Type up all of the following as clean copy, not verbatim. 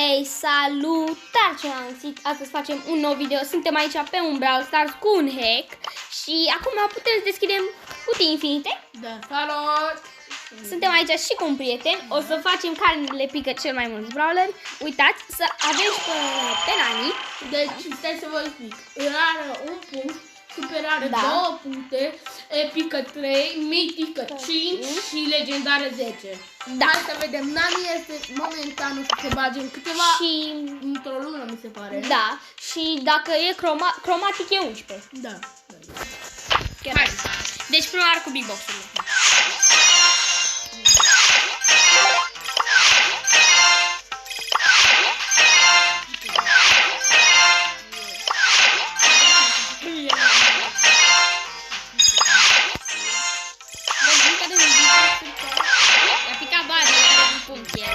Ei, salutare ce am zis, astăzi facem un nou video, suntem aici pe un Brawl Stars cu un hack și acum putem să deschidem cutii infinite. Da, salut! Suntem aici și cu un prieten, o să facem care le pică cel mai mulți brawleri. Uitați să aveți pe Nani. Deci, stai să vă explic. Rară un punct, super rară Da. 2 puncte, epică 3, mitică 5 și legendară 10. Da. Hai să vedem. Nani este momentan, nu știu, se bage în câteva, Și într-o lună mi se pare. da, și dacă e cromatic e 11. Da. Chiar. Hai. Deci prima oară cu big box-urile. I-a picat bani, are un punct el.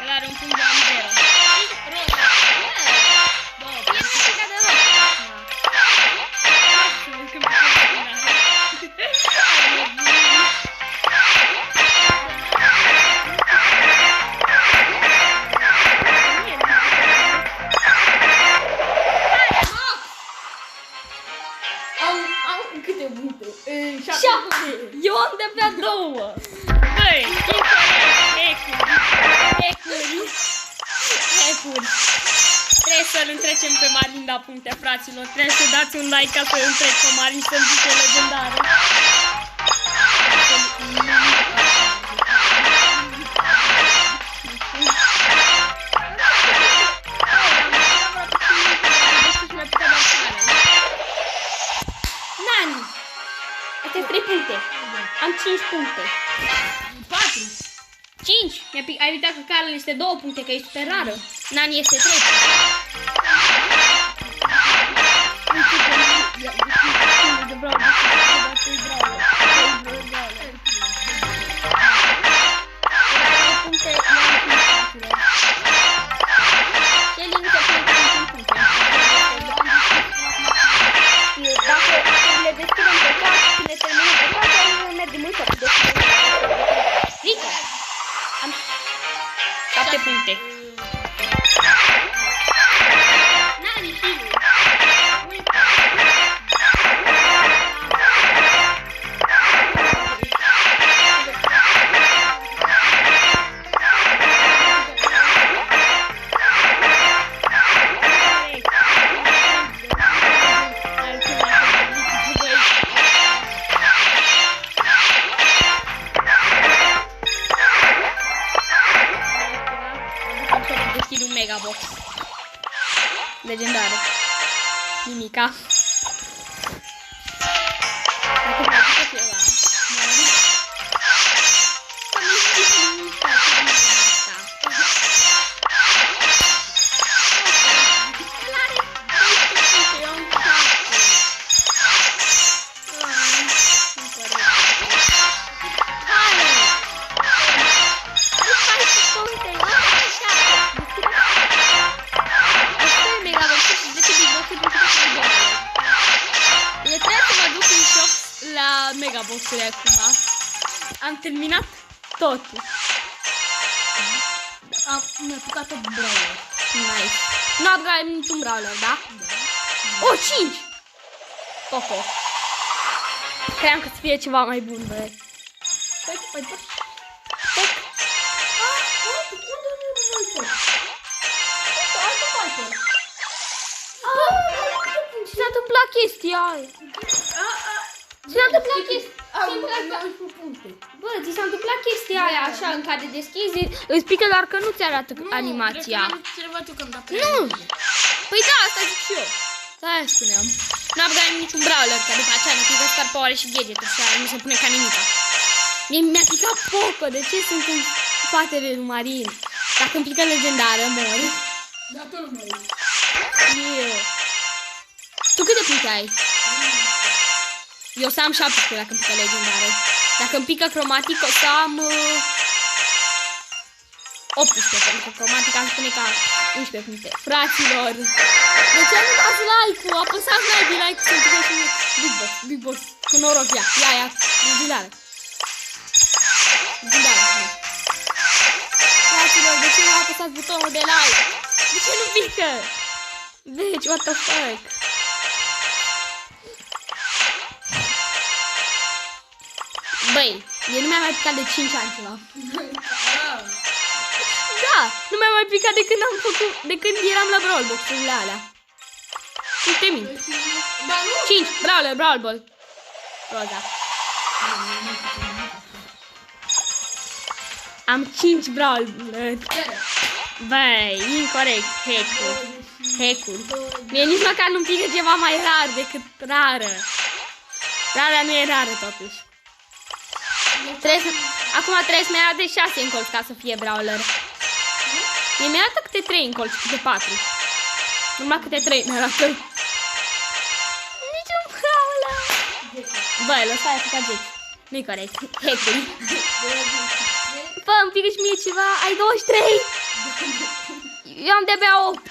El are un punct de am 0. Roza. Două. El a picat de roza. Am câte puncte? 7 Șapte. puncte. Eu am de pe 2. Băi, hack-uri. Trebuie să-l întrecem pe Marin la puncte, fraților. Trebuie să dați un like ca să-l întrec pe Marin să-l duce legendară. Nani! Astea 3 puncte. Am 5 puncte. 4. 5! Ai uitat că Carl este 2 puncte, că e super rară. Nani este 3. Dacă le deschidem pe toate și le terminăm pe toate, mergem în top. Rico! Am 7 puncte. Nani, fiu! Deschid un mega box. Legendară. Nimica. Dacă mai zice ceva. Să nu știi nimica. El are 12 puncte, eu am 7. Nu corect. Hai! Are 14 puncte, eu am 7. Eu trebuie să mă duc în shop la megabox-uri acum. Am terminat totul. Mi-a picat o brawler. Nice. Nu am dat niciun brawler, da? O, 5! Poco. Cream că să fie ceva mai bun, bă. Unde Ce s-a întâmplat chestia aia? Ce s-a întâmplat chestia? Bă, ți s-a întâmplat chestia aia așa în care deschizi, îți pică doar că nu ți arată animația. Nu! Păi da, asta zic și eu. Aia spuneam. N-am băgat niciun brawler, că după aceea ne pică star power și gadget și nu se pune ca nimica. Mi-a picat Poco, de ce sunt în spatele lui Marin? Dacă îmi pică legendară, mor. Da, tu nu mai Eu. Tu câte puncte ai? Eu o să am 17 dacă îmi pică legendară. Dacă îmi pică cromatic o să am 18, pentru că cromatic am spune că 11 puncte. Fraților, de ce nu dați like-ul? Apăsați like să întâlneți și Big Boss, cu noroc, ia, legendară. Legendară. apăsați butonul de like. De ce nu pică? Deci, what the fuck? Băi, el nu mi-a mai picat de 5 ani ceva. Da, nu mi-a mai picat de când am făcut, de când eram la Brawl Box-urile alea. Nu te mint. 5, Brawl Ball. Roza. Am 5 Brawl Ball. Băi, incorect. Hack-uri. Mie nici măcar nu-mi pică ceva mai rar decât rară. Rara nu e rară totuși. Acum trebuie să-mi arate 6 în colț ca să fie brawler. Mie mi-arată câte 3 în colț, câte 4. Numai câte 3 mi-arată. Niciun brawler. Băi, lăsai să faceți. Nu-i corect. Hack-uri. Bă, îmi pică și mie ceva. Ai 23. Eu am de-abia 8.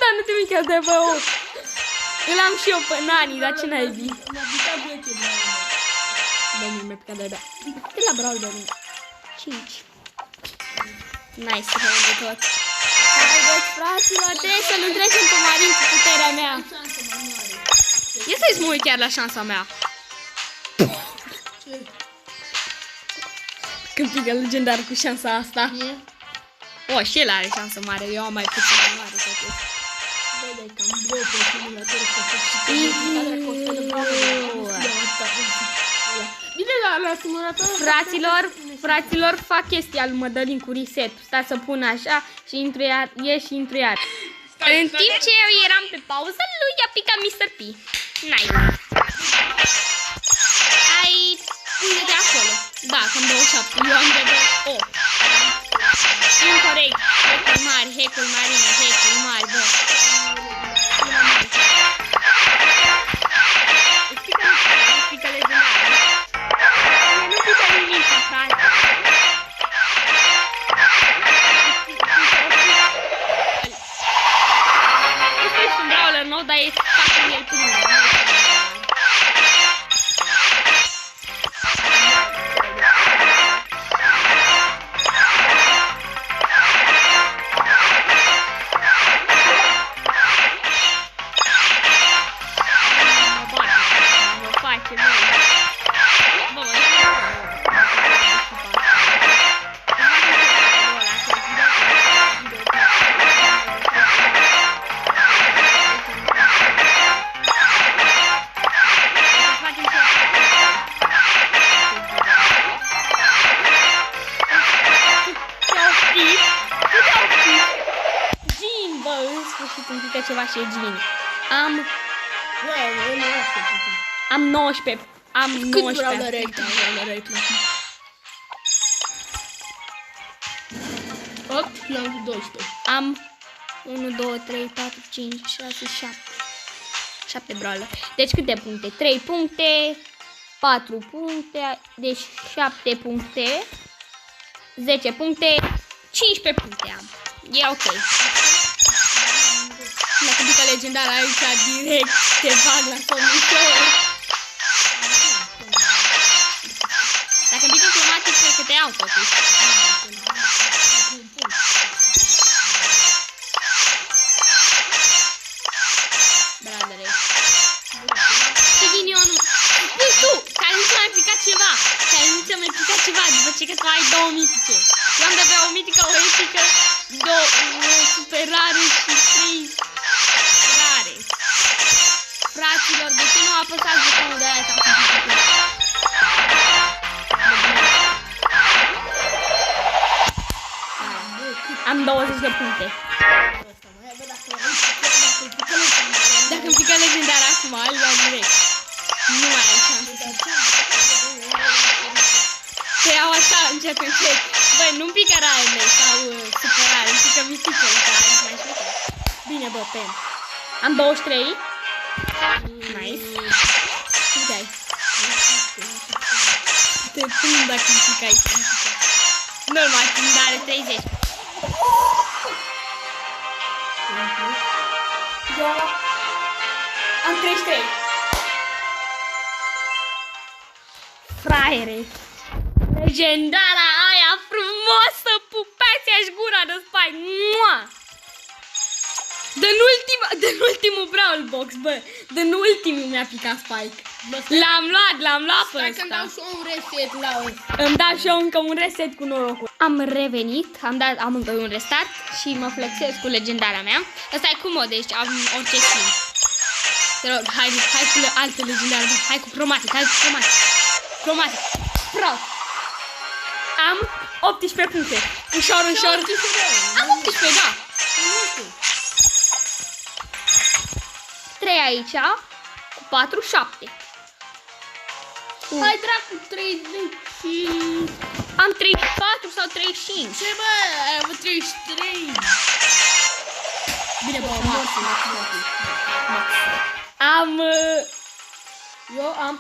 Da, nu te mică de-abia 8. Îl am și eu pe Nani, dar ce naibii. Bă, mi-a picat de-abia. De la Brawl Ball. 5. Nice, de tot. Haideți, fraților, trebuie să-l întrecem pe Marin cu puterea mea. Ia să-i mă uit chiar la șansa mea. Când pică legendar cu șansa asta. O, și el are șansă mare, eu am mai puțin mare totuși. Băi, dai cam greu pe simulator ăsta să Fraților, fac chestia lui Mădălin cu reset. Stați să pun așa și intru iar, ieși și intru iar. În timp ce eu eram pe pauză, lui a picat Mr. P. Nice. Ai pune de acolo. Da, cam 27. Eu am de 8. Incorect. Hack-uri mari, hack-uri marine, hack-uri mari, bă. Îți pică legendar. Nu pică nimic, frate. Ești un brawler nou, dar e facem el primul. Ceva și e Gin. Am 19. Am 19. Cât 8, 9, 12. Am 1, 2, 3, 4, 5, 6, 7. 7 brawler. Deci câte puncte? 3 puncte, 4 puncte, deci 7 puncte, 10 puncte, 15 puncte am. E ok. Dacă pică legendar aici, direct te bag la somnitor. Dacă pică cromatic, cred că te iau totuși. Bradere. Ce ghinion. Spui tu, care nu ți-a mai picat ceva. Care nu ți-a mai picat ceva, după ce că tu ai 2 mitice. Eu am de-abia o mitică, o epică, 2 super rare și 3 rare. Fraților, de ce nu apăsați butonul de aia? Am 20 de puncte. Dacă îmi pică legendar acum, îl iau direct. Nu mai ai șansă. Să iau așa, încet. Băi, nu-mi pică rare mei sau superare, îmi pică miticele care mai știu. Bine, bă, pen. Am 23. Nice. Câte ai? Te prind dacă îmi pică aici. Normal, când are 30. Am 33. Fraiere. Legendara aia frumoasă, pupe! Uitați-aș gura de Spike. Mua! Din ultimul Brawl Box, bă. Din ultimul mi-a picat Spike. L-am luat pe Stai că-mi dau ăsta. și eu un reset la ăsta. Îmi dau și eu încă un reset cu norocul. Am revenit, am dat amândoi un restart și mă flexez cu legendarea mea. Asta e cu mod, deci am orice skin. Te rog, hai cu alte legendare, hai cu cromatic, Cromatic, pro. Am 18 puncte. Ușor. Am 18, da. 3 aici, cu 4, 7. Hai dracu, 35. Am 34 sau 35. Ce bă, ai avut 33. Bine, bă, Am... Eu am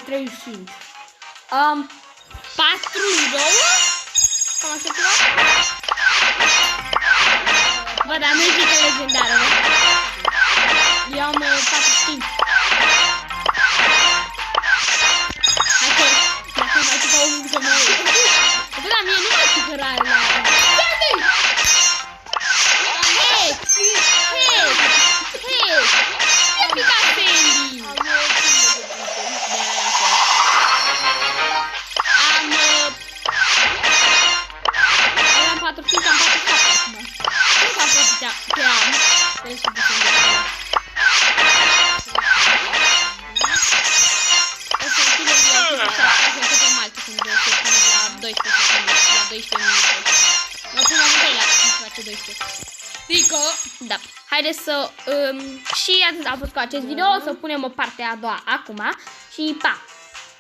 35. Am 42? Cam așa ceva? Bă, dar nu-i zică legendară, bă. Eu am 45. Hai că, dacă mai ceva o zică mai... Bă, dar mie nu mai pică rare la aia. Hei! Ce pica Sandy? Aveam 45, am 47 acum. Nu fac atâtea pe an. Trebuie să ducem de acolo. O să închidem la 56, o să începem alte când se pune la 12 secunde, la 12 minute. Mă pun la mântăi la când se face 12. Rico. Da. Haideți să... și atât a fost cu acest video. O să punem o parte a doua acum. Și pa!